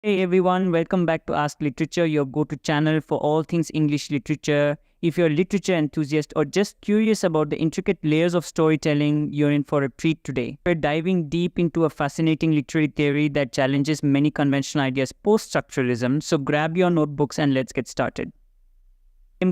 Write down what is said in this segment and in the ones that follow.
Hey everyone, welcome back to Ask Literature, your go-to channel for all things English literature. If you're a literature enthusiast or just curious about the intricate layers of storytelling, you're in for a treat today. We're diving deep into a fascinating literary theory that challenges many conventional ideas, post-structuralism. So grab your notebooks and let's get started.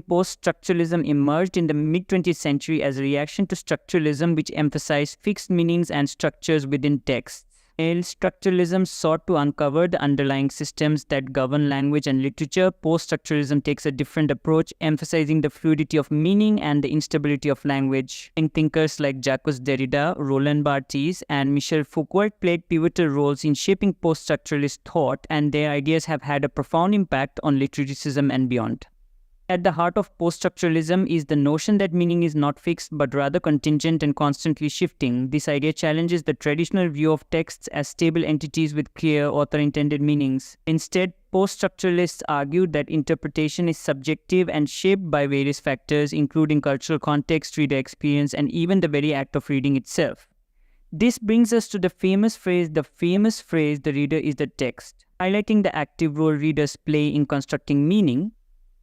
Post-structuralism emerged in the mid-20th century as a reaction to structuralism, which emphasized fixed meanings and structures within texts. Structuralism sought to uncover the underlying systems that govern language and literature. Post-structuralism takes a different approach, emphasizing the fluidity of meaning and the instability of language. Thinkers like Jacques Derrida, Roland Barthes, and Michel Foucault played pivotal roles in shaping post-structuralist thought, and their ideas have had a profound impact on literacism and beyond. At the heart of post-structuralism is the notion that meaning is not fixed but rather contingent and constantly shifting. This idea challenges the traditional view of texts as stable entities with clear author-intended meanings. Instead, post-structuralists argue that interpretation is subjective and shaped by various factors, including cultural context, reader experience, and even the very act of reading itself. This brings us to the famous phrase, the reader is the text, highlighting the active role readers play in constructing meaning.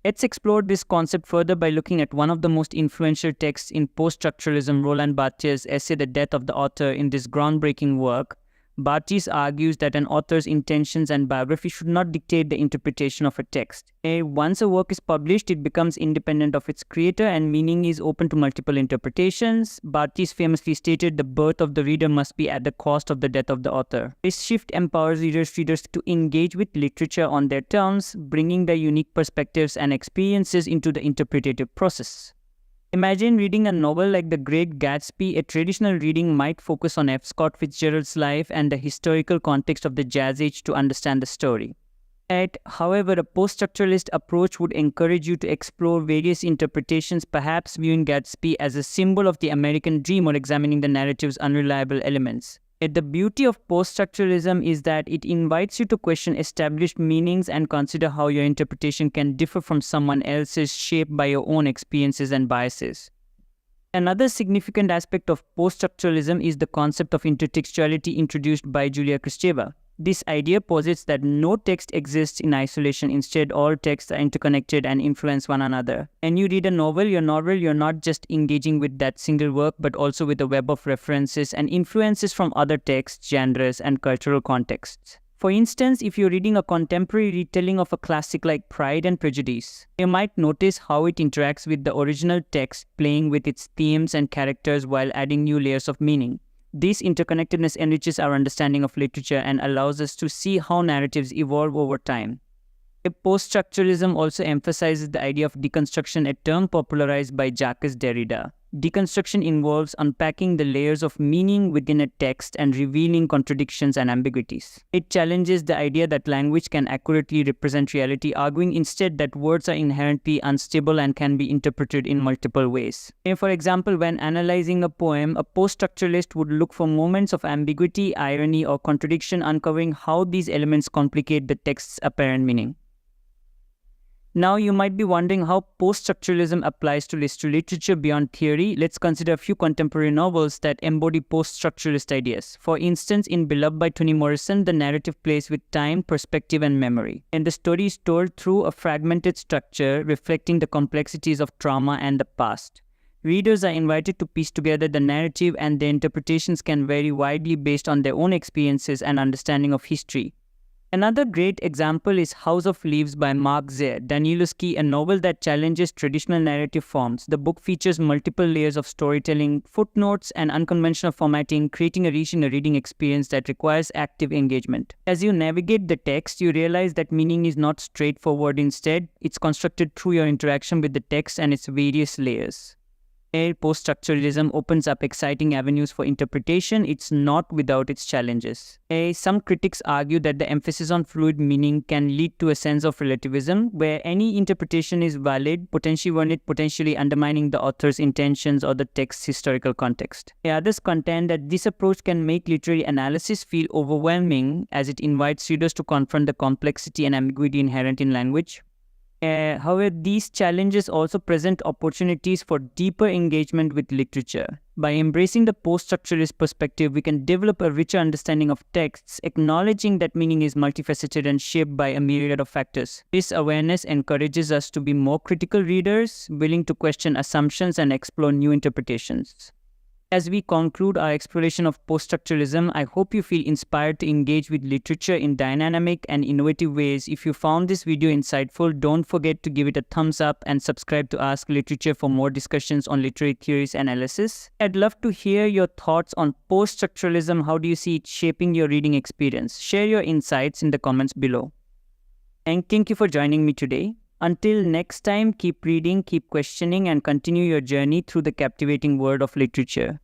Let's explore this concept further by looking at one of the most influential texts in post-structuralism, Roland Barthes' essay The Death of the Author. In this groundbreaking work, Barthes argues that an author's intentions and biography should not dictate the interpretation of a text. Once a work is published, it becomes independent of its creator and meaning is open to multiple interpretations. Barthes famously stated, "The birth of the reader must be at the cost of the death of the author." This shift empowers readers to engage with literature on their terms, bringing their unique perspectives and experiences into the interpretative process. Imagine reading a novel like The Great Gatsby. A traditional reading might focus on F. Scott Fitzgerald's life and the historical context of the Jazz Age to understand the story. However, a post-structuralist approach would encourage you to explore various interpretations, perhaps viewing Gatsby as a symbol of the American dream or examining the narrative's unreliable elements. The beauty of post-structuralism is that it invites you to question established meanings and consider how your interpretation can differ from someone else's, shaped by your own experiences and biases. Another significant aspect of post-structuralism is the concept of intertextuality introduced by Julia Kristeva. This idea posits that no text exists in isolation. Instead, all texts are interconnected and influence one another. When you read a novel, you're not just engaging with that single work, but also with a web of references and influences from other texts, genres, and cultural contexts. For instance, if you're reading a contemporary retelling of a classic like Pride and Prejudice, you might notice how it interacts with the original text, playing with its themes and characters while adding new layers of meaning. This interconnectedness enriches our understanding of literature and allows us to see how narratives evolve over time. Post-structuralism also emphasizes the idea of deconstruction, a term popularized by Jacques Derrida. Deconstruction involves unpacking the layers of meaning within a text and revealing contradictions and ambiguities. It challenges the idea that language can accurately represent reality, arguing instead that words are inherently unstable and can be interpreted in multiple ways. For example, when analyzing a poem, a post-structuralist would look for moments of ambiguity, irony, or contradiction, uncovering how these elements complicate the text's apparent meaning. Now, you might be wondering how post-structuralism applies to literature beyond theory. Let's consider a few contemporary novels that embody post-structuralist ideas. For instance, in Beloved by Toni Morrison, the narrative plays with time, perspective, and memory. And the story is told through a fragmented structure, reflecting the complexities of trauma and the past. Readers are invited to piece together the narrative, and their interpretations can vary widely based on their own experiences and understanding of history. Another great example is House of Leaves by Mark Danielewski, a novel that challenges traditional narrative forms. The book features multiple layers of storytelling, footnotes, and unconventional formatting, creating a rich reading experience that requires active engagement. As you navigate the text, you realize that meaning is not straightforward. Instead, it's constructed through your interaction with the text and its various layers. Post-structuralism opens up exciting avenues for interpretation. It's not without its challenges. Some critics argue that the emphasis on fluid meaning can lead to a sense of relativism, where any interpretation is valid, potentially undermining the author's intentions or the text's historical context. Others contend that this approach can make literary analysis feel overwhelming, as it invites readers to confront the complexity and ambiguity inherent in language. However, these challenges also present opportunities for deeper engagement with literature. By embracing the post-structuralist perspective, we can develop a richer understanding of texts, acknowledging that meaning is multifaceted and shaped by a myriad of factors. This awareness encourages us to be more critical readers, willing to question assumptions and explore new interpretations. As we conclude our exploration of post-structuralism, I hope you feel inspired to engage with literature in dynamic and innovative ways. If you found this video insightful, don't forget to give it a thumbs up and subscribe to Ask Literature for more discussions on literary theories and analysis. I'd love to hear your thoughts on post-structuralism. How do you see it shaping your reading experience? Share your insights in the comments below. And thank you for joining me today. Until next time, keep reading, keep questioning, and continue your journey through the captivating world of literature.